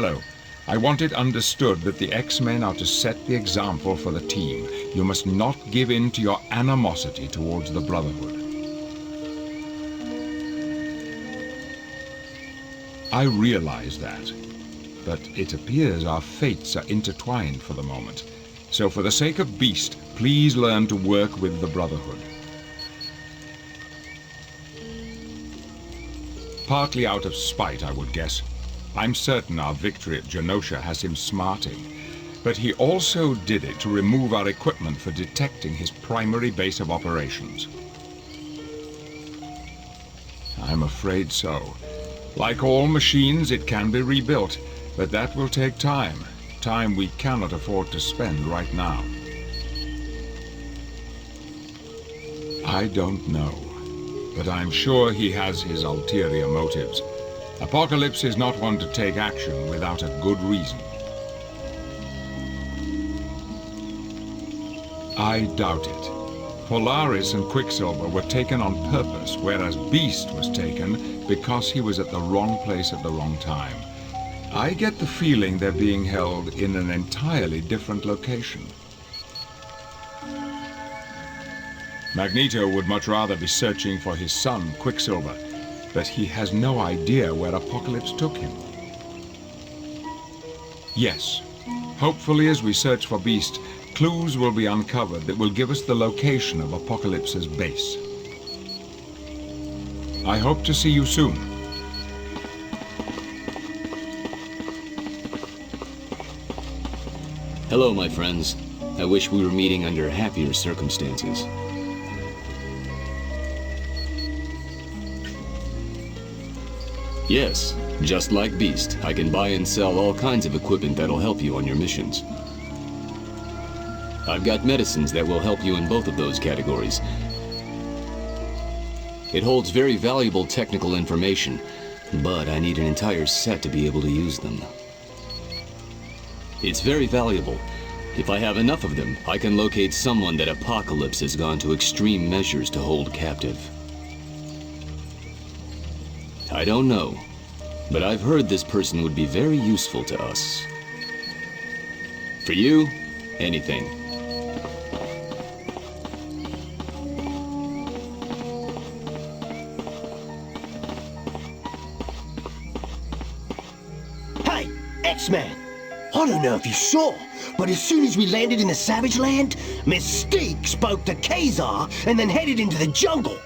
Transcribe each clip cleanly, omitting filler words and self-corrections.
Hello. I want it understood that the X-Men are to set the example for the team. You must not give in to your animosity towards the Brotherhood. I realize that, but it appears our fates are intertwined for the moment. So for the sake of Beast, please learn to work with the Brotherhood. Partly out of spite, I would guess. I'm certain our victory at Genosha has him smarting, but he also did it to remove our equipment for detecting his primary base of operations. I'm afraid so. Like all machines, it can be rebuilt, but that will take time. Time we cannot afford to spend right now. I don't know, but I'm sure he has his ulterior motives. Apocalypse is not one to take action without a good reason. I doubt it. Polaris and Quicksilver were taken on purpose, whereas Beast was taken because he was at the wrong place at the wrong time. I get the feeling they're being held in an entirely different location. Magneto would much rather be searching for his son, Quicksilver, but he has no idea where Apocalypse took him. Yes, hopefully as we search for Beast, clues will be uncovered that will give us the location of Apocalypse's base. I hope to see you soon. Hello, my friends. I wish we were meeting under happier circumstances. Yes, just like Beast, I can buy and sell all kinds of equipment that'll help you on your missions. I've got medicines that will help you in both of those categories. It holds very valuable technical information, but I need an entire set to be able to use them. It's very valuable. If I have enough of them, I can locate someone that Apocalypse has gone to extreme measures to hold captive. I don't know, but I've heard this person would be very useful to us. For you, anything. Hey, X-Man! I don't know if you saw, but as soon as we landed in the Savage Land, Mystique spoke to Kazar and then headed into the jungle.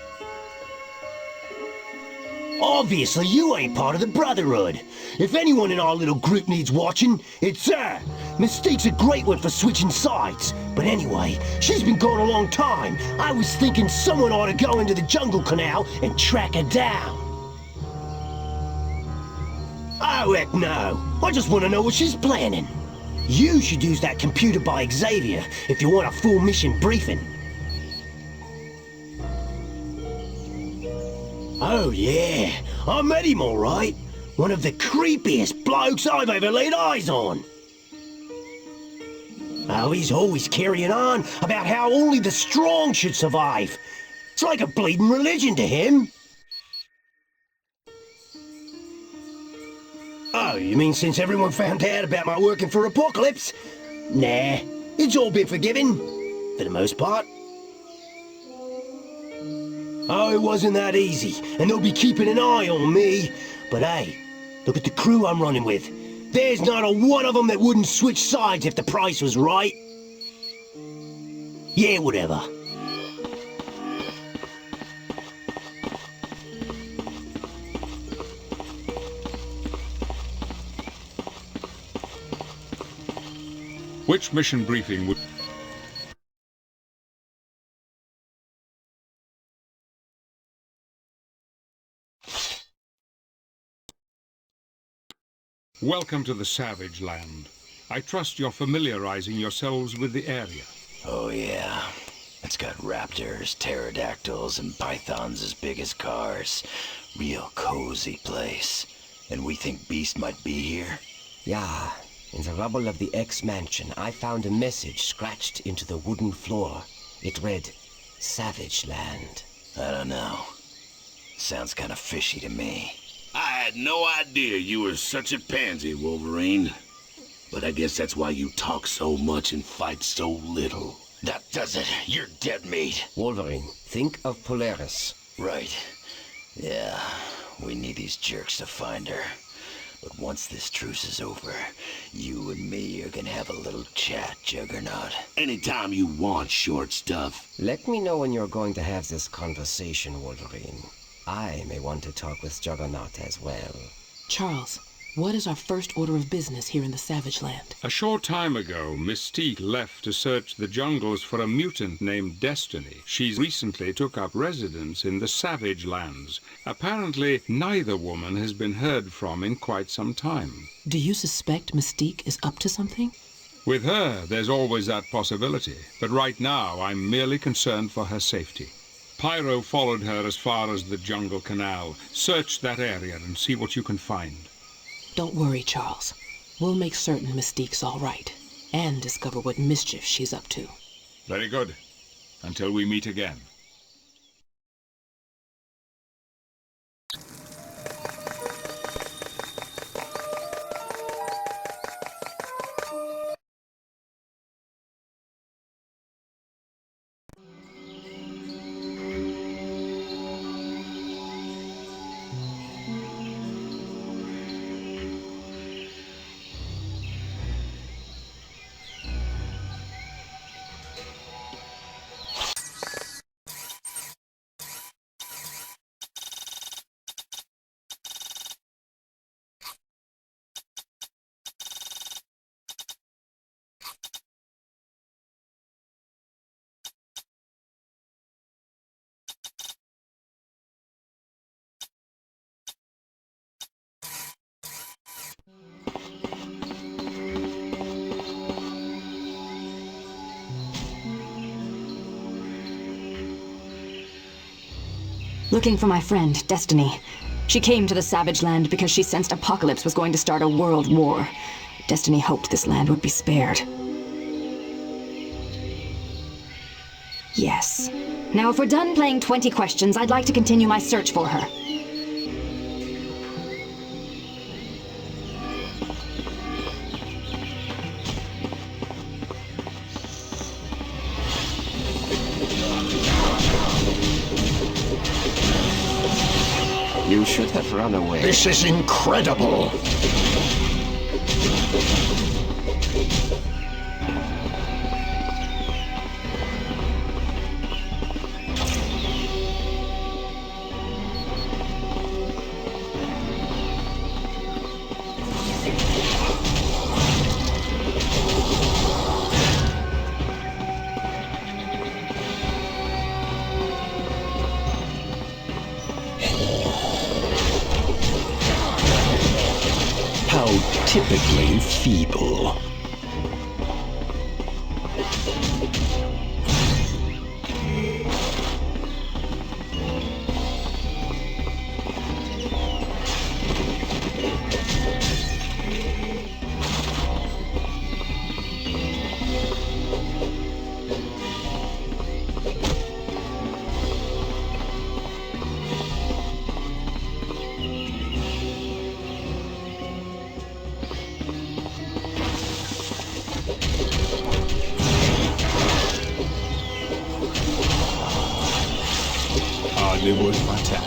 Obviously, you ain't part of the Brotherhood. If anyone in our little group needs watching, it's her. Mystique's a great one for switching sides. But anyway, she's been gone a long time. I was thinking someone ought to go into the jungle canal and track her down. Oh, heck no. I just want to know what she's planning. You should use that computer by Xavier if you want a full mission briefing. Oh, yeah. I met him all right. One of the creepiest blokes I've ever laid eyes on. Oh, he's always carrying on about how only the strong should survive. It's like a bleeding religion to him. Oh, you mean since everyone found out about my working for Apocalypse? Nah, it's all been forgiven. For the most part. Oh, it wasn't that easy, and they'll be keeping an eye on me. But hey, look at the crew I'm running with. There's not a one of them that wouldn't switch sides if the price was right. Yeah, whatever. Which mission briefing would... Welcome to the Savage Land. I trust you're familiarizing yourselves with the area. Oh yeah. It's got raptors, pterodactyls, and pythons as big as cars. Real cozy place. And we think Beast might be here? Yeah. In the rubble of the X-Mansion, I found a message scratched into the wooden floor. It read, Savage Land. I don't know. Sounds kind of fishy to me. I had no idea you were such a pansy, Wolverine. But I guess that's why you talk so much and fight so little. That does it. You're dead meat. Wolverine, think of Polaris. Right. Yeah, we need these jerks to find her. But once this truce is over, you and me are gonna have a little chat, Juggernaut. Anytime you want, short stuff. Let me know when you're going to have this conversation, Wolverine. I may want to talk with Juggernaut as well. Charles, what is our first order of business here in the Savage Land? A short time ago, Mystique left to search the jungles for a mutant named Destiny. She recently took up residence in the Savage Lands. Apparently, neither woman has been heard from in quite some time. Do you suspect Mystique is up to something? With her, there's always that possibility. But right now, I'm merely concerned for her safety. Pyro followed her as far as the Jungle Canal. Search that area and see what you can find. Don't worry, Charles. We'll make certain Mystique's all right, and discover what mischief she's up to. Very good. Until we meet again. Looking for my friend, Destiny. She came to the Savage Land because she sensed Apocalypse was going to start a world war. Destiny hoped this land would be spared. Yes. Now, if we're done playing 20 questions, I'd like to continue my search for her. You should have run away. This is incredible! How typically feeble. Hardly worth my time.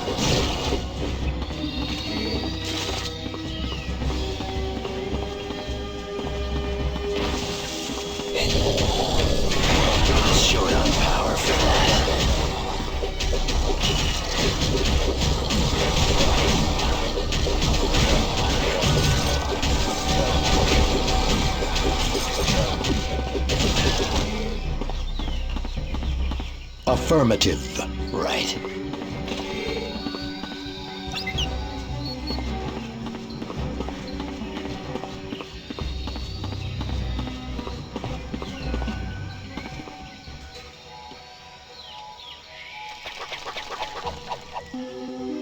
Short on power for that. Affirmative. Right.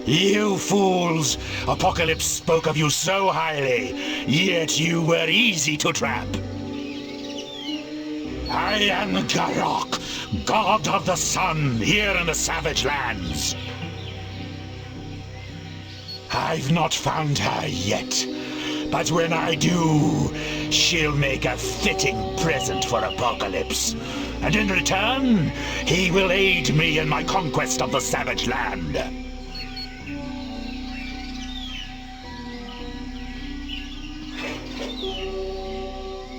You fools! Apocalypse spoke of you so highly, yet you were easy to trap. I am Garok, god of the sun, here in the Savage Lands. I've not found her yet. But when I do, she'll make a fitting present for Apocalypse. And in return, he will aid me in my conquest of the Savage Land.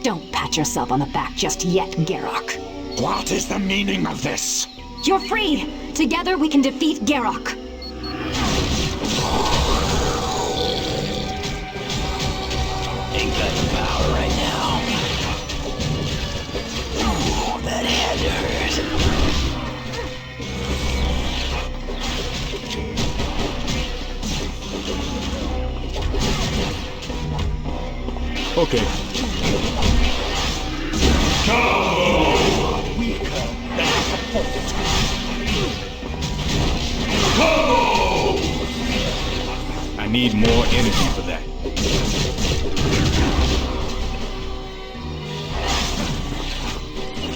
Don't pat yourself on the back just yet, Garrock. What is the meaning of this? You're free! Together we can defeat Garrock. Ain't got the power right now. Ooh, that had to hurt. Okay. I need more energy for that.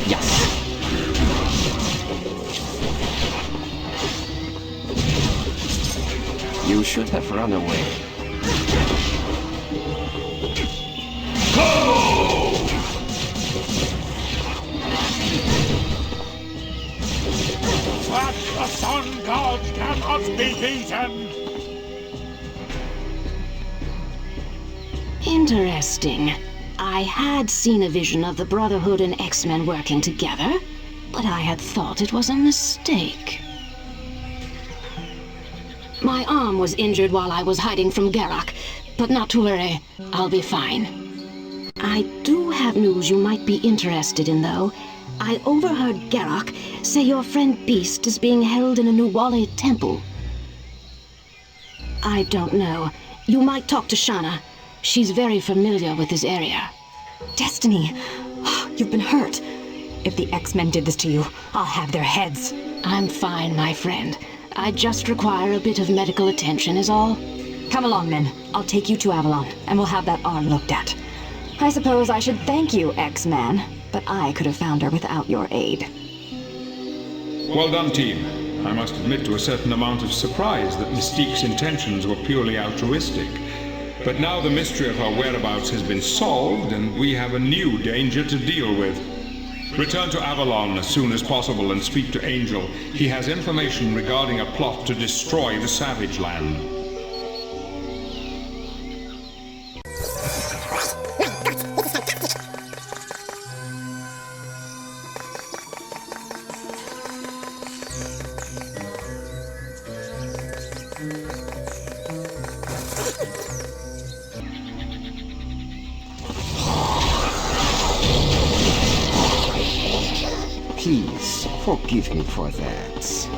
Yes. You should have run away. But the Sun God cannot be beaten! Interesting. I had seen a vision of the Brotherhood and X-Men working together, but I had thought it was a mistake. My arm was injured while I was hiding from Garrock, but not to worry, I'll be fine. I do have news you might be interested in, though. I overheard Garrock say your friend Beast is being held in a Nuwali temple. I don't know. You might talk to Shanna. She's very familiar with this area. Destiny, you've been hurt. If the X-Men did this to you, I'll have their heads. I'm fine, my friend. I just require a bit of medical attention is all. Come along, then. I'll take you to Avalon, and we'll have that arm looked at. I suppose I should thank you, X-Man, but I could have found her without your aid. Well done, team. I must admit to a certain amount of surprise that Mystique's intentions were purely altruistic. But now the mystery of her whereabouts has been solved, and we have a new danger to deal with. Return to Avalon as soon as possible and speak to Angel. He has information regarding a plot to destroy the Savage Land. Please, forgive me for that.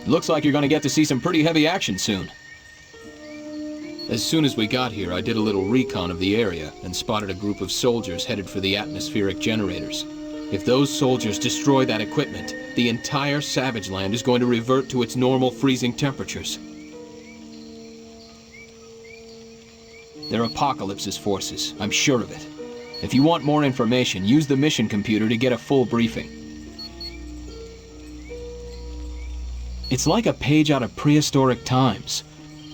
Looks like you're gonna get to see some pretty heavy action soon. As soon as we got here, I did a little recon of the area and spotted a group of soldiers headed for the atmospheric generators. If those soldiers destroy that equipment, the entire Savage Land is going to revert to its normal freezing temperatures. They're Apocalypse's forces, I'm sure of it. If you want more information, use the mission computer to get a full briefing. It's like a page out of prehistoric times.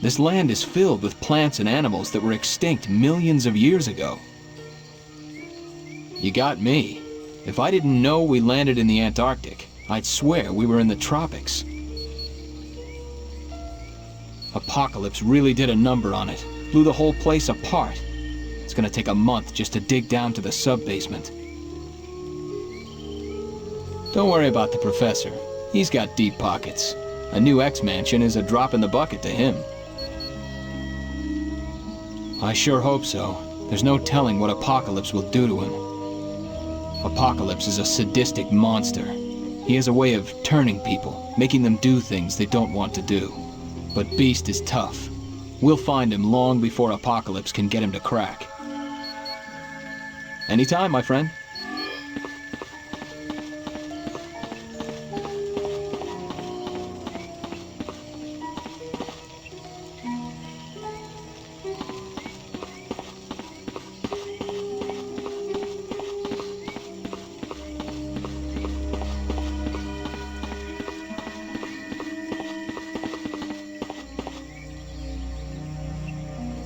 This land is filled with plants and animals that were extinct millions of years ago. You got me. If I didn't know we landed in the Antarctic, I'd swear we were in the tropics. Apocalypse really did a number on it. Blew the whole place apart. It's gonna take a month just to dig down to the sub-basement. Don't worry about the professor. He's got deep pockets. A new X-Mansion is a drop in the bucket to him. I sure hope so. There's no telling what Apocalypse will do to him. Apocalypse is a sadistic monster. He has a way of turning people, making them do things they don't want to do. But Beast is tough. We'll find him long before Apocalypse can get him to crack. Anytime, my friend.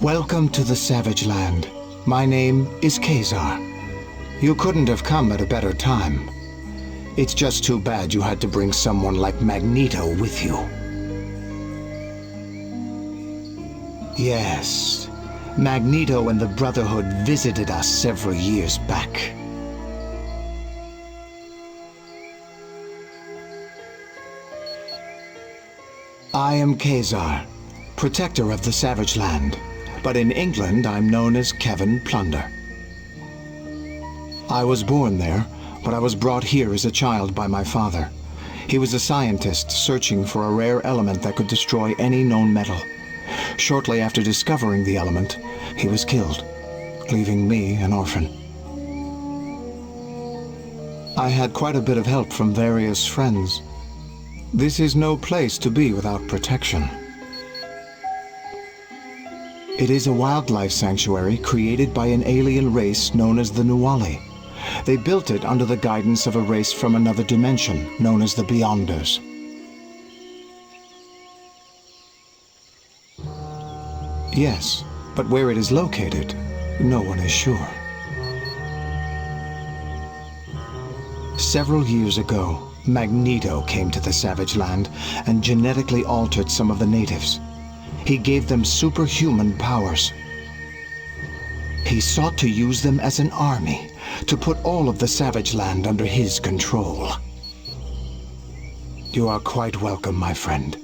Welcome to the Savage Land. My name is Ka-Zar. You couldn't have come at a better time. It's just too bad you had to bring someone like Magneto with you. Yes, Magneto and the Brotherhood visited us several years back. I am Ka-Zar, protector of the Savage Land. But in England, I'm known as Kevin Plunder. I was born there, but I was brought here as a child by my father. He was a scientist searching for a rare element that could destroy any known metal. Shortly after discovering the element, he was killed, leaving me an orphan. I had quite a bit of help from various friends. This is no place to be without protection. It is a wildlife sanctuary created by an alien race known as the Nuwali. They built it under the guidance of a race from another dimension known as the Beyonders. Yes, but where it is located, no one is sure. Several years ago, Magneto came to the Savage Land and genetically altered some of the natives. He gave them superhuman powers. He sought to use them as an army, to put all of the Savage Land under his control. You are quite welcome, my friend.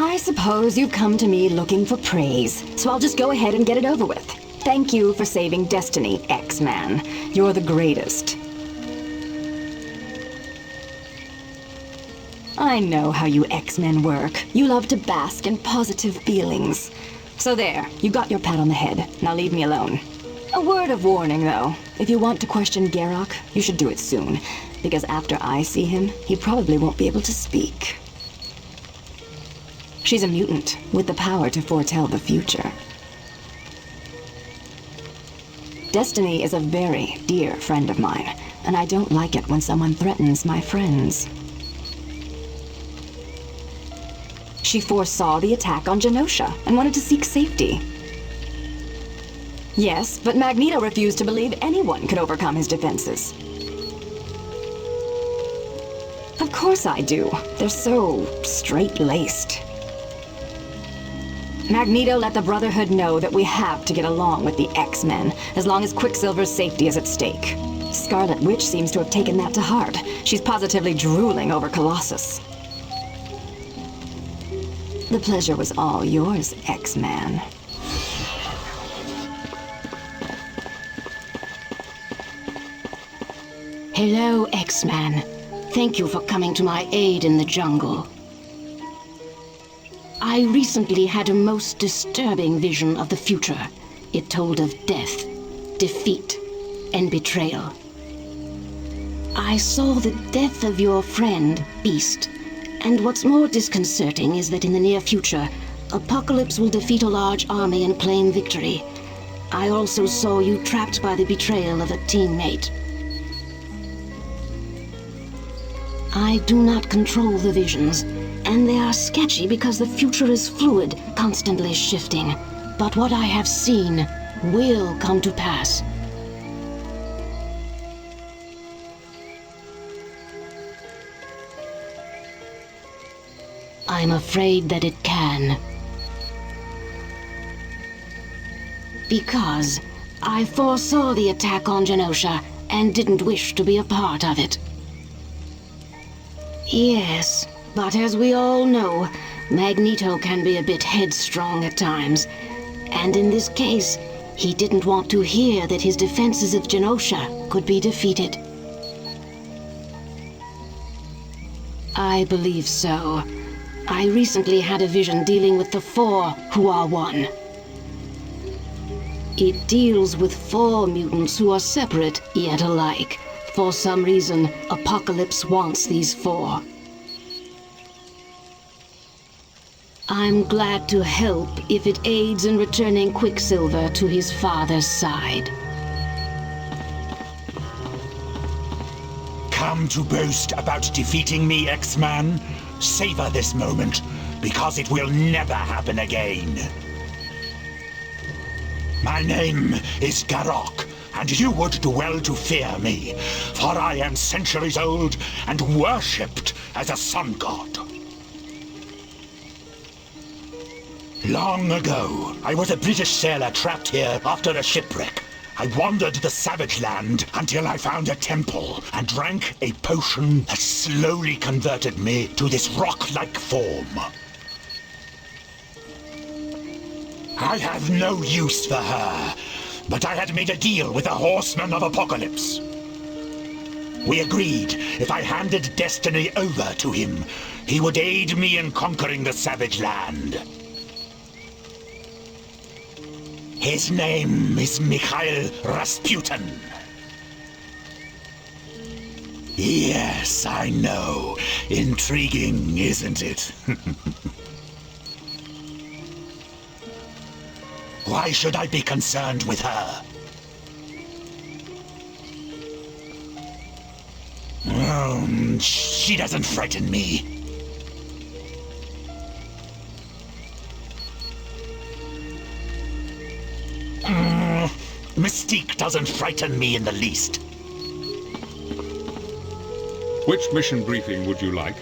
I suppose you've come to me looking for praise, so I'll just go ahead and get it over with. Thank you for saving Destiny, X-Man. You're the greatest. I know how you X-Men work. You love to bask in positive feelings. So there, you got your pat on the head. Now leave me alone. A word of warning, though. If you want to question Garak, you should do it soon. Because after I see him, he probably won't be able to speak. She's a mutant, with the power to foretell the future. Destiny is a very dear friend of mine, and I don't like it when someone threatens my friends. She foresaw the attack on Genosha and wanted to seek safety. Yes, but Magneto refused to believe anyone could overcome his defenses. Of course I do. They're so straight-laced. Magneto let the Brotherhood know that we have to get along with the X-Men, as long as Quicksilver's safety is at stake. Scarlet Witch seems to have taken that to heart. She's positively drooling over Colossus. The pleasure was all yours, X-Man. Hello, X-Man. Thank you for coming to my aid in the jungle. I recently had a most disturbing vision of the future. It told of death, defeat, and betrayal. I saw the death of your friend, Beast. And what's more disconcerting is that in the near future, Apocalypse will defeat a large army and claim victory. I also saw you trapped by the betrayal of a teammate. I do not control the visions, and they are sketchy because the future is fluid, constantly shifting. But what I have seen will come to pass. I'm afraid that it can. Because I foresaw the attack on Genosha and didn't wish to be a part of it. Yes, but as we all know, Magneto can be a bit headstrong at times. And in this case, he didn't want to hear that his defenses of Genosha could be defeated. I believe so. I recently had a vision dealing with the Four who are one. It deals with 4 mutants who are separate yet alike. For some reason, Apocalypse wants these 4. I'm glad to help if it aids in returning Quicksilver to his father's side. Come to boast about defeating me, X-Man? Savor this moment, because it will never happen again. My name is Garok, and you would do well to fear me, for I am centuries old and worshipped as a sun god. Long ago, I was a British sailor trapped here after a shipwreck. I wandered the Savage Land until I found a temple and drank a potion that slowly converted me to this rock-like form. I have no use for her, but I had made a deal with the Horseman of Apocalypse. We agreed if I handed Destiny over to him, he would aid me in conquering the Savage Land. His name is Mikhail Rasputin. Yes, I know. Intriguing, isn't it? Why should I be concerned with her? She doesn't frighten me. Mystique doesn't frighten me in the least. Which mission briefing would you like?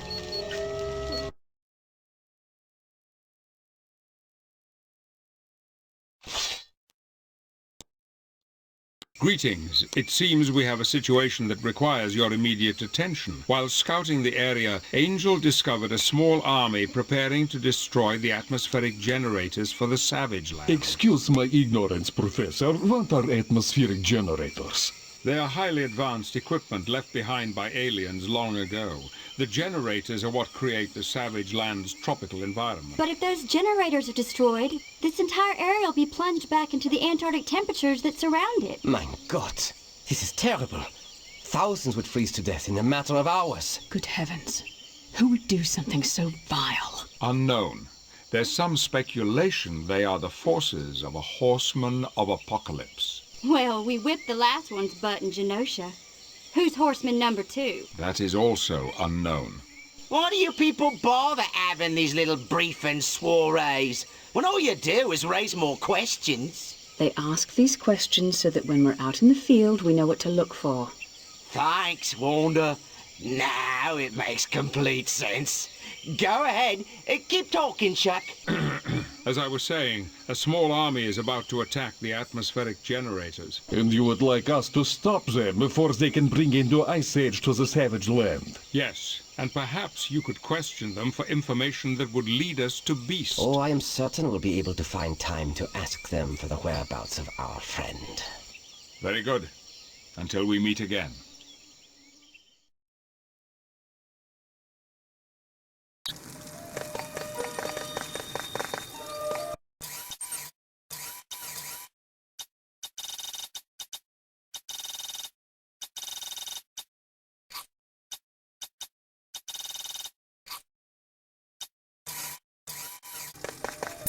Greetings. It seems we have a situation that requires your immediate attention. While scouting the area, Angel discovered a small army preparing to destroy the atmospheric generators for the Savage Land. Excuse my ignorance, Professor. What are atmospheric generators? They are highly advanced equipment left behind by aliens long ago. The generators are what create the Savage Land's tropical environment. But if those generators are destroyed, this entire area will be plunged back into the Antarctic temperatures that surround it. My God, this is terrible. Thousands would freeze to death in a matter of hours. Good heavens. Who would do something so vile? Unknown. There's some speculation they are the forces of a Horseman of Apocalypse. Well, we whipped the last one's butt in Genosha. Who's Horseman number 2? That is also unknown. Why do you people bother having these little briefing soirees when all you do is raise more questions? They ask these questions so that when we're out in the field, we know what to look for. Thanks, Wanda. Now it makes complete sense. Go ahead. Keep talking, Chuck. As I was saying, a small army is about to attack the atmospheric generators. And you would like us to stop them before they can bring into Ice Age to the Savage Land? Yes, and perhaps you could question them for information that would lead us to Beast. Oh, I am certain we'll be able to find time to ask them for the whereabouts of our friend. Very good. Until we meet again.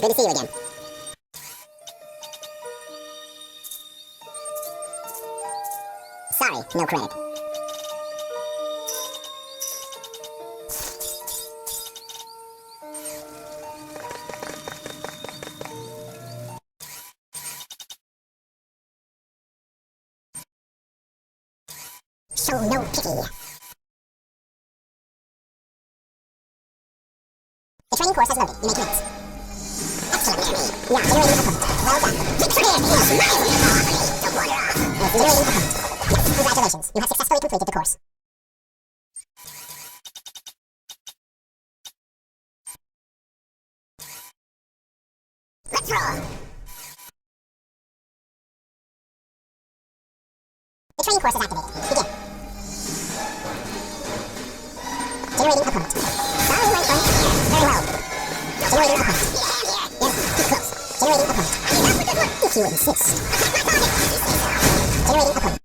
It's good to see you again. Sorry, no credit. Show no pity. The training course has loaded. You may commence. Excellent, Mary. Now, generating opponent. Well done. Victory! Don't wander off. Yes, generating opponent. Yes, congratulations. You have successfully completed the course. Let's roll! The training course is activated. Begin. Generating opponent. Sorry, my friend. Very well. Generating opponent. Yes, too close. Generating opponent. If you insist. Generating opponent.